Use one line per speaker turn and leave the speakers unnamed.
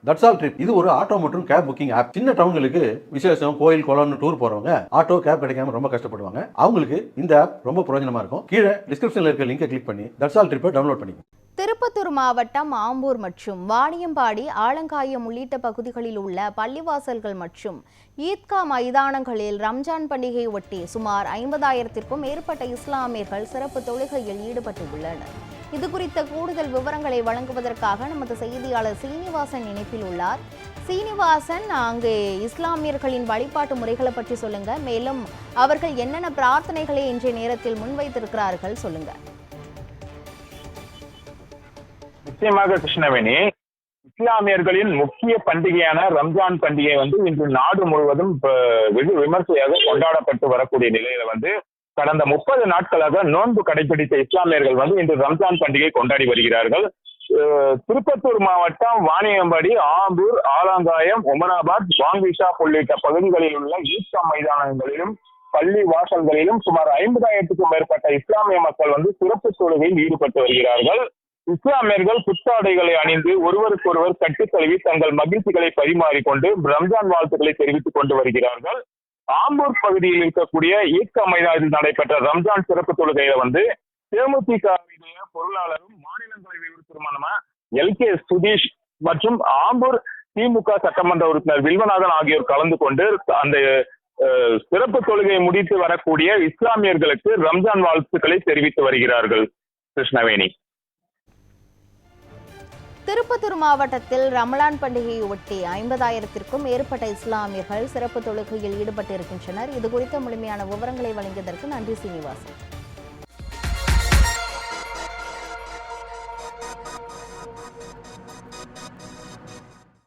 That's all trip இது ஒரு auto மற்றும் கேப் புக்கிங் ஆப். சின்ன டவுன்களுக்கு விசேஷம், கோயில், குளம்னு டூர் போறவங்க ஆட்டோ கேப் கிடைக்காம ரொம்ப கஷ்டப்படுவாங்க. அவங்களுக்கு இந்த ஆப் ரொம்ப பிரயோஜனமா இருக்கும். கீழே டிஸ்கிரிப்ஷன்ல இருக்க லிங்கை கிளிக் பண்ணி தட்ஸ் ஆல் ட்ரிப்பை டவுன்லோட் பண்ணிக்கோங்க.
திருப்பத்தூர் மாவட்டம் ஆம்பூர் மற்றும் வாணியம்பாடி, ஆலங்காயம் உள்ளிட்ட பகுதிகளில் உள்ள பள்ளிவாசல்கள் மற்றும் ஈத்கா மைதானங்களில் ரம்ஜான் பண்டிகையை ஒட்டி சுமார் 50,000க்கும் மேற்பட்ட இஸ்லாமியர்கள் சிறப்பு தொழுகையில் ஈடுபட்டுள்ளனர். இது குறித்த கூடுதல் விவரங்களை வழங்குவதற்காக நமது செய்தியாளர் சீனிவாசன் இணைப்பில் உள்ளார். சீனிவாசன், அங்கு இஸ்லாமியர்களின் வழிபாட்டு முறைகளை பற்றி சொல்லுங்க. மேலும் அவர்கள் என்னென்ன பிரார்த்தனைகளை இன்றைய நேரத்தில் முன்வைத்திருக்கிறார்கள் சொல்லுங்க.
நிச்சயமாக கிருஷ்ணவேணி, இஸ்லாமியர்களின் முக்கிய பண்டிகையான ரம்ஜான் பண்டிகை இன்று நாடு முழுவதும் வெகு விமர்சையாக கொண்டாடப்பட்டு வரக்கூடிய நிலையில கடந்த 30 நாட்களாக நோன்பு கடைபிடித்த இஸ்லாமியர்கள் இன்று ரம்ஜான் பண்டிகை கொண்டாடி வருகிறார்கள். திருப்பத்தூர் மாவட்டம் வாணியம்பாடி, ஆம்பூர், ஆலங்காயம், உமராபாத், வாங்கிஷா உள்ளிட்ட பகுதிகளில் உள்ள ஈத்கா மைதானங்களிலும் பள்ளி வாசல்களிலும் சுமார் 50,000க்கும் மேற்பட்ட இஸ்லாமிய மக்கள் சிறப்பு தொழுகையில் ஈடுபட்டு வருகிறார்கள். இஸ்லாமியர்கள் புத்தாடைகளை அணிந்து ஒருவருக்கொருவர் கட்டித்தழுவி தங்கள் மகிழ்ச்சிகளை பரிமாறிக்கொண்டு ரம்ஜான் வாழ்த்துக்களை தெரிவித்துக் கொண்டு வருகிறார்கள். ஆம்பூர் பகுதியில் இருக்கக்கூடிய ஈத்கா மைதானத்தில் நடைபெற்ற ரம்ஜான் சிறப்பு தொழுகையில தேமுதிக பொருளாளரும் மாநிலங்களவை உறுப்பினருமான LK சுதீஷ் மற்றும் ஆம்பூர் திமுக சட்டமன்ற உறுப்பினர் வில்வநாதன் ஆகியோர் கலந்து கொண்டு அந்த சிறப்பு தொழுகையை முடித்து வரக்கூடிய இஸ்லாமியர்களுக்கு ரம்ஜான் வாழ்த்துக்களை தெரிவித்து வருகிறார்கள். கிருஷ்ணவேணி,
திருப்பத்தூர் மாவட்டத்தில் ரமலான் பண்டிகையை ஒட்டி 50,000க்கும் மேற்பட்ட இஸ்லாமியர்கள் சிறப்பு தொழுகையில் ஈடுபட்டு இருக்கின்றனர். இது குறித்த முழுமையான விவரங்களை வழங்கியதற்கு நன்றி சீனிவாசன்.